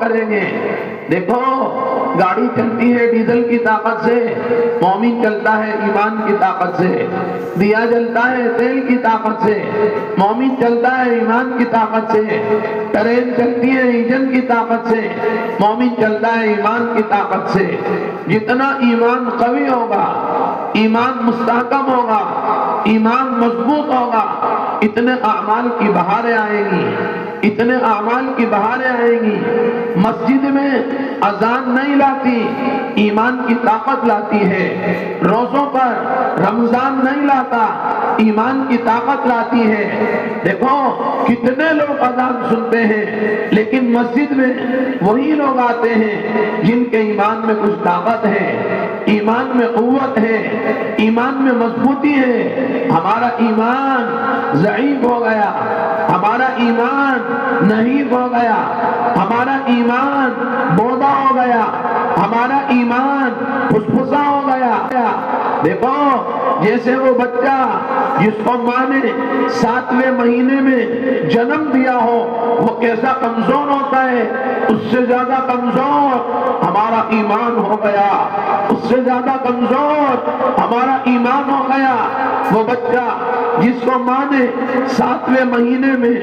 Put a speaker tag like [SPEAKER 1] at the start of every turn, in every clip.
[SPEAKER 1] کریں گے. دیکھو گاڑی چلتی ہے ڈیزل کی طاقت سے، مومن چلتا ہے ایمان کی طاقت سے. دیا جلتا ہے تیل کی طاقت سے، مومن چلتا ہے ایمان کی طاقت سے. ٹرین چلتی ہے انجن کی طاقت سے، مومن چلتا ہے ایمان کی طاقت سے. جتنا ایمان قوی ہوگا، ایمان مستحکم ہوگا، ایمان مضبوط ہوگا، اتنے اعمال کی بہاریں آئیں گی، اتنے اعمال کی بہاریں آئیں گی. مسجد میں اذان نہیں لاتی، ایمان کی طاقت لاتی ہے. روزوں پر رمضان نہیں لاتا، ایمان کی طاقت لاتی ہے. دیکھو کتنے لوگ اذان سنتے ہیں لیکن مسجد میں وہی لوگ آتے ہیں جن کے ایمان میں کچھ طاقت ہے، ایمان میں قوت ہے، ایمان میں مضبوطی ہے. ہمارا ایمان ضعیف ہو گیا، ہمارا ایمان نحیف ہو گیا، ہمارا ایمان بودا ہو گیا، ہمارا ایمان پھسپھسا ہو گیا. دیکھو جیسے وہ بچہ جس کو ماں نے 7ویں مہینے میں جنم دیا ہو وہ کیسا کمزور ہوتا ہے، اس سے زیادہ کمزور ہمارا ایمان ہو گیا، اس سے زیادہ کمزور ہمارا ایمان ہو گیا. وہ بچہ جس کو ماں نے 7ویں مہینے میں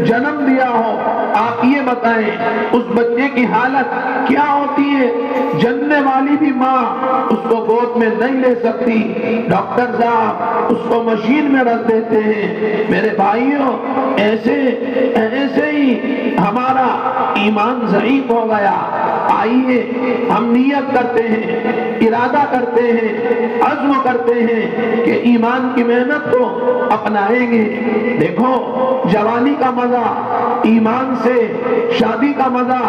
[SPEAKER 1] جنم دیا ہو، آپ یہ بتائیں اس بچے کی حالت کیا ہوتی ہے؟ جننے والی بھی ماں اس کو گود میں نہیں لے سکتی، ڈاکٹر صاحب اس کو مشین میں رکھ دیتے ہیں. میرے بھائیوں ایسے ہی ہمارا ایمان ضعیف ہو گیا. آئیے ہم نیت کرتے ہیں، ارادہ کرتے ہیں، عزم کرتے ہیں کہ ایمان کی محنت کو اپنائیں گے. دیکھو جوانی کا مزہ ایمان سے، شادی کا مزہ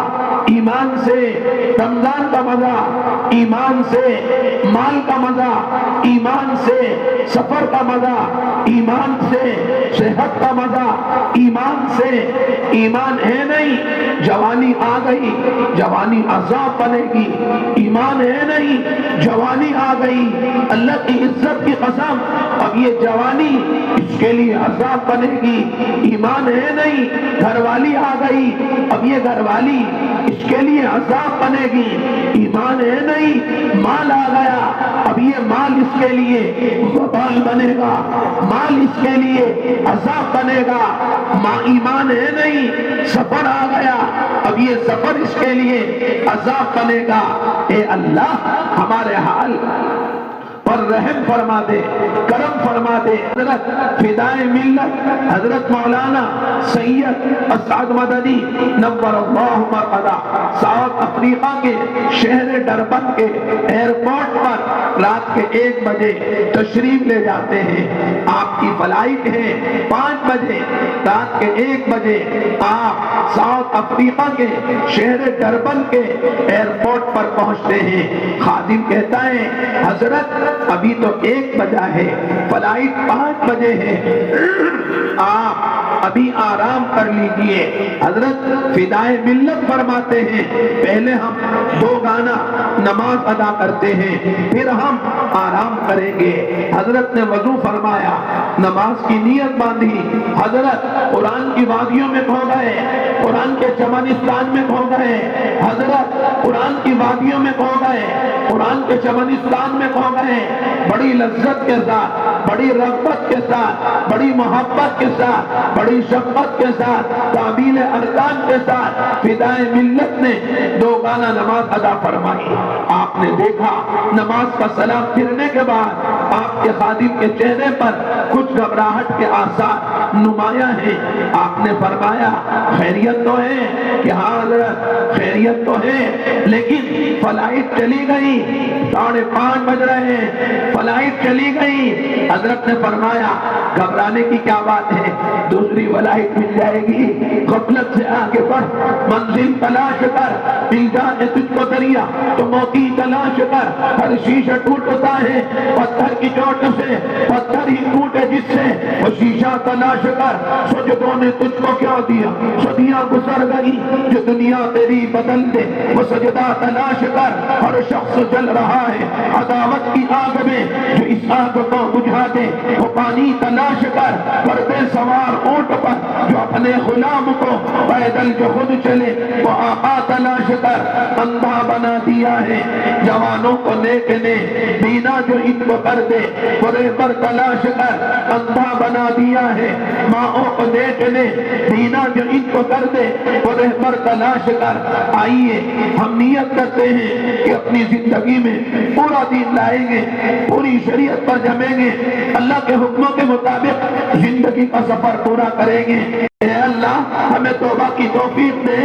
[SPEAKER 1] ایمان سے، رمضان کا مزہ ایمان سے، مال کا مزہ ایمان سے، سفر کا مزہ ایمان سے، صحت کا مزہ ایمان سے. ایمان ہے نہیں، جوانی آ گئی، جوانی عذاب بنے گی. ایمان ہے نہیں، جوانی آ گئی، اللہ کی عزت کی قسم اب یہ جوانی اس کے لیے عذاب بنے گی. ایمان ہے نہیں، گھر والی آ گئی، اب یہ گھر والی اس کے لیے عذاب بنے گی. ایمان ہے نہیں، مال آ گیا، اب یہ مال اس کے لیے وبال بنے گا، مال اس کے لیے عذاب بنے گا. ایمان ہے نہیں، سفر آ گیا، اب یہ سفر اس کے لیے عذاب بنے گا. اے اللہ ہمارے حال پر رحم فرما دے، کرم فرما دے. حضرت فدائے ملت حضرت مولانا سید اسعد مدنی نور اللہ مرقدہ ساؤتھ افریقہ کے شہر ڈربن کے ایئرپورٹ پر رات کے 1 بجے تشریف لے جاتے ہیں. آپ کی فلائٹ ہے 5 بجے، رات کے 1 بجے آپ ساؤتھ افریقہ کے شہر ڈربن کے ایئرپورٹ پر پہنچتے ہیں. خادم کہتا ہے حضرت ابھی تو 1 بجا ہے، فلائٹ 5 بجے ہے، آپ ابھی آرام کر لیجئے. حضرت فدائے ملت فرماتے ہیں پہلے ہم 2 گانا نماز ادا کرتے ہیں پھر ہم آرام کریں گے. حضرت نے وضو فرمایا، نماز کی نیت باندھی، حضرت قرآن کی وادیوں میں کھو گئے، قرآن کے چمنستان میں کھو گئے، حضرت قرآن کی وادیوں میں کھو گئے، قرآن کے چمنستان میں کھو گئے. بڑی لذت کے ساتھ، بڑی رغبت کے ساتھ، بڑی محبت کے ساتھ، بڑی شفقت کے ساتھ، تعبیل ارکان کے ساتھ فدائے ملت نے 2 گانا نماز ادا فرمائی. آپ نے دیکھا نماز کا سلام پھرنے کے بعد آپ کے خادم کے چہرے پر کچھ گھبراہٹ کے آثار نمایاں ہیں. آپ نے فرمایا خیریت تو ہے کہ ہاں حضرت خیریت تو ہے، لیکن فلائٹ چلی گئی، 5:30 بج رہے ہیں، فلائٹ چلی گئی. حضرت نے فرمایا گھبرانے کی کیا بات ہے، دوسری فلائٹ مل جائے گی. غفلت سے آگے بڑھ، منزل تلاش کر، مل جائے تجھ کو دریا تو موتی تلاش کر. ہر شیشہ ٹوٹتا ہے پتھر کی چوٹ سے، پتھر ہی ٹوٹے جس سے وہ شیشہ تلاش کر. سجدوں نے تجھ کو کیا دیا، صدیاں گزر گئی، جو دنیا تیری بدل دے وہ سجدہ تلاش کر. ہر شخص جل رہا ہے عداوت کی آگ میں، جو اس آگ کو بجھا دے وہ پانی تلاش کر. پردے سوار اونٹ پر جو اپنے غلام کو پیدل جو خود چلے وہ آقا تلاش کر اندھا بنا دیا ہے. جوانوں کو نیک نے بینا جو ان کو کر دے وہ رہبر تلاش کر اندھا بنا دیا ہے. ماں کو نیک نے بینا جو ان کو کر دے وہ رہبر تلاش کر. آئیے ہم نیت کرتے ہیں کہ اپنی زندگی میں پورا دین لائیں گے, پوری شریعت پر جمیں گے, اللہ کے حکموں کے مطابق زندگی کا سفر پورا کریں گے. اے اللہ ہمیں توبہ کی توفیق دے,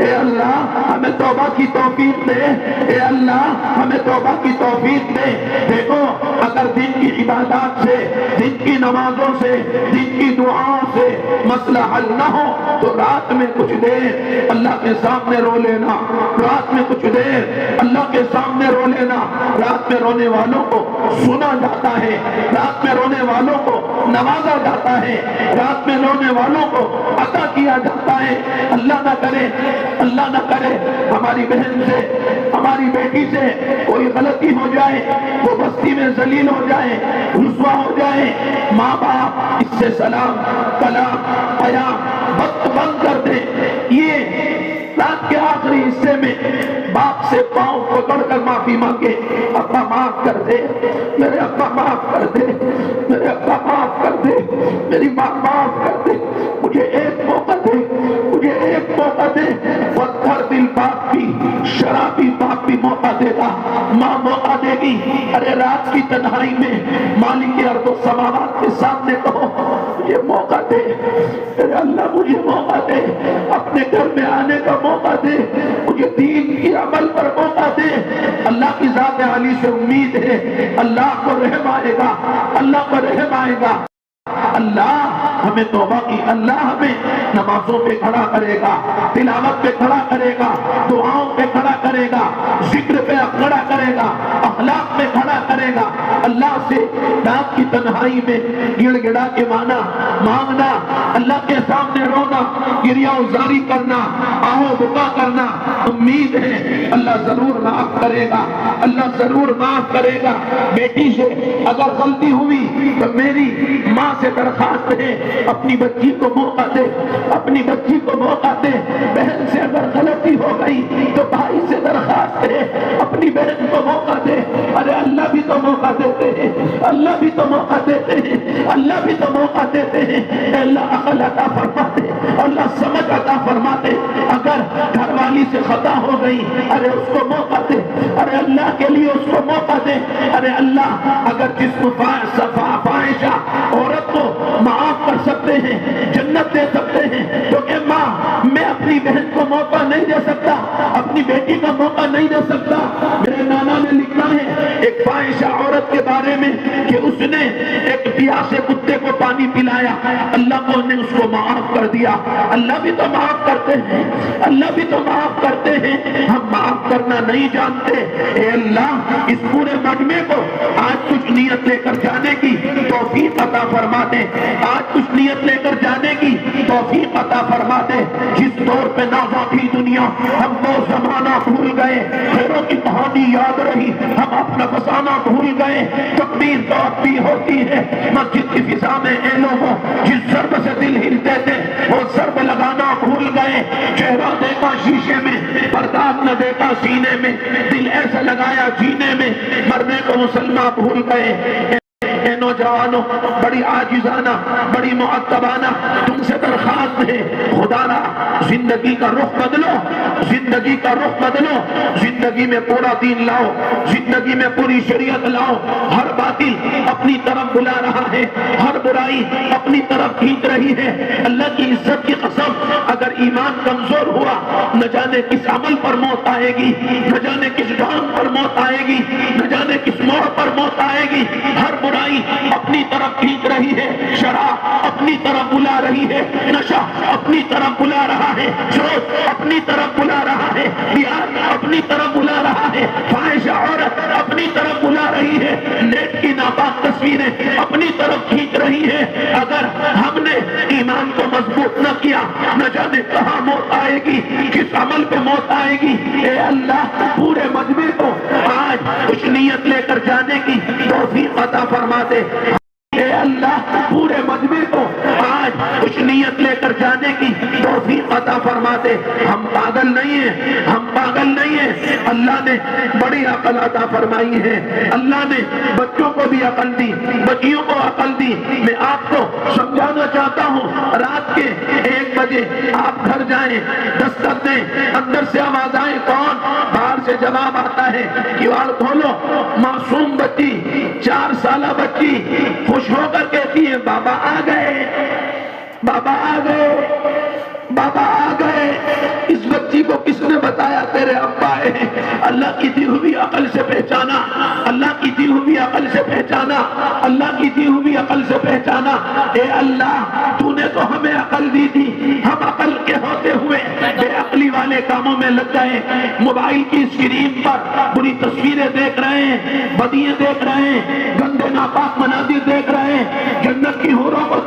[SPEAKER 1] اے اللہ ہمیں توبہ کی توفیق دے, اے اللہ ہمیں توبہ کی توفیق دے. دیکھو اگر دن کی عبادات سے, دن کی نمازوں سے, دن کی دعاؤں سے مسئلہ حل نہ ہو تو رات میں کچھ دیر اللہ کے سامنے رو لینا, رات میں کچھ دیر اللہ کے سامنے رو لینا. رات میں رونے والوں کو سنا جاتا ہے, رات میں رونے والوں کو نوازا جاتا ہے, رات میں رونے والوں کو عطا کیا جاتا ہے. اللہ نہ کرے, اللہ نہ کرے ہماری بہن سے, ہماری بیٹی سے کوئی غلطی ہو جائے, وہ بستی میں ذلیل ہو جائے, رسوا ہو جائے. ماں باپ اس سے سلام کلام پیام وقت بند کر دے. یہ رات کے آخری حصے میں باپ سے پاؤں پکڑ کر معافی مانگے, ابا معاف کر دے, میرے ابا معاف کر دے, میرے ابا معاف کر دے, میری ماں معاف کر دے, مجھے ایک موقع دے, مجھے ایک موقع دے. پتھر دل باپ بھی, شرابی باپ بھی موقع دے گا, ماں موقع دے گی. ارے رات کی تنہائی میں مالک ارض و سماوات کے سامنے کہو مجھے موقع دے, اے اللہ مجھے موقع دے, اپنے گھر میں آنے کا موقع دے, مجھے دین کی عمل پر موقع دے. اللہ کی ذات عالی سے امید ہے اللہ کو رحم آئے گا, اللہ کو رحم آئے گا. اللہ ہمیں توبہ کی, اللہ ہمیں نمازوں پہ کھڑا کرے گا, تلاوت پہ کھڑا کرے گا, دعاؤں پہ کھڑا کرے گا, ذکر پہ کھڑا کرے گا, اخلاق پہ کھڑا کرے گا. اللہ سے رات کی تنہائی میں گڑ گڑا کے مانگنا, اللہ کے سامنے رونا, گریہ وزاری کرنا, آہو بکا کرنا. امید ہے اللہ ضرور معاف کرے گا, اللہ ضرور معاف کرے گا. بیٹی سے اگر غلطی ہوئی تو میری ماں سے درخواست ہے اپنی بچی کو موقع دے, اپنی بچی کو موقع دے. بہن سے اگر غلطی ہو گئی تو بھائی سے درخواست ہے اپنی بہن کو موقع دے. ارے اللہ بھی تو موقع دیتے ہیں, اللہ بھی تو موقع دیتے ہیں, اللہ بھی تو موقع دیتے ہیں. اللہ عقل عطا فرما دے, اللہ سمجھ عطا فرما دے. اگر گھر والی سے خطا ہو گئی ارے اس کو موقع دے, ارے اللہ کے لیے اس کو موقع دے. ارے اللہ اگر جسم فاحشہ عورت کو معاف کر سکتے ہیں, جنت دے سکتے ہیں, تو کہ ماں میں اپنی بہن کو موقع نہیں دے سکتا, اپنی بیٹی کا موقع نہیں دے سکتا. میرے نانا نے لکھا ہے ایک فاحشہ عورت کے بارے میں کہ اس نے ایک پیاسے کتے کو پانی پلایا, اللہ کو نے اس کو معاف کر دیا. اللہ بھی تو معاف کرتے ہیں, اللہ بھی تو معاف کرتے ہیں, ہم معاف کرنا نہیں جانتے. اے اللہ اس پورے مجمع کو آج کچھ نیت لے کر جانے کی توفیق عطا فرما دے, آج کچھ نیت لے کر جانے کی توفیق عطا فرما دے. جس دور پہ نازا تھی دنیا ہم وہ زمانہ بھول گئے, خیروں کی کہانی یاد رہی ہم اپنا فسانہ بھول گئے. تکبیر تو اب بھی ہوتی ہے مسجد کی فضا میں, اے لوگوں جس ضرب سے دل ہلتے تھے وہ ضرب لگانا بھول گئے. چہرہ دیکھا شیشے میں, پرداب نہ دیکھا سینے میں, دل ایسا لگایا جینے میں, مرنے کو مسلمان بھول گئے. اے نوجوانوں بڑی عاجزانہ, بڑی مؤدبانہ تم سے درخواست ہے, خدا را زندگی کا رخ بدلو, زندگی کا رخ بدلو, زندگی میں پورا دین لاؤ, زندگی میں پوری شریعت لاؤ. ہر باطل اپنی طرف بلا رہا ہے, ہر برائی اپنی طرف کھینچ رہی ہے. اللہ کی عزت کی قسم اگر ایمان کمزور ہوا نہ جانے کس عمل پر موت آئے گی, نہ جانے کس ڈھانگ پر موت آئے گی, نہ جانے کس موڑ پر موت آئے گی. ہر برائی اپنی طرف کھینچ رہی ہے, شراب اپنی طرف بلا رہی ہے, نشہ اپنی طرف بلا رہا ہے, سود اپنی طرف بلا رہا ہے, بیار اپنی طرف بلا رہا ہے, فاحشہ عورت اپنی طرف بلا رہی ہے, نیٹ کی ناپاک تصویریں اپنی طرف کھینچ رہی ہے. اگر ہم نے ایمان کو مضبوط نہ کیا نہ جانے کہاں موت آئے گی, کس عمل پہ موت آئے گی. اے اللہ پورے مجمع کو آج کچھ نیت لے کر جانے کی توفیق عطا فرما دے. اے اللہ پورے مجمع کو آج کچھ نیت لے کر جانے کی توفیق عطا فرما دے۔ ہم پاگل نہیں ہیں، ہم پاگل نہیں ہیں، اللہ نے بڑی عقل عطا فرمائی ہے، اللہ نے بچوں کو بھی عقل دی، بچیوں کو عقل دی۔ میں آپ کو سمجھانا چاہتا ہوں، رات کے 1 بجے آپ گھر جائیں، دستک دیں، اندر سے آواز آئے کون؟ باہر سے جواب آتا ہے، کیواڑ کھولو، معصوم بچی 4 سالہ بچی خوش ہو کر کہتی ہے بابا آ گئے، بابا آ گئے، بابا آ گئے۔ اس بچی کو کس نے بتایا؟ تیرے ابا ہے۔ اللہ کی دی ہوئی عقل سے پہچانا، اللہ کی دی ہوئی عقل سے پہچانا، اللہ کی دی ہوئی عقل سے پہچانا۔ اے اللہ تو نے تو ہمیں عقل دی تھی، ہم عقل کے ہوتے ہوئے بے عقلی والے کاموں میں لگ گئے، موبائل کی اسکرین پر بری تصویریں دیکھ رہے ہیں، بدیاں دیکھ رہے ہیں، گندے ناپاک مناظر دیکھ رہے ہیں، جنت کی حوروں کو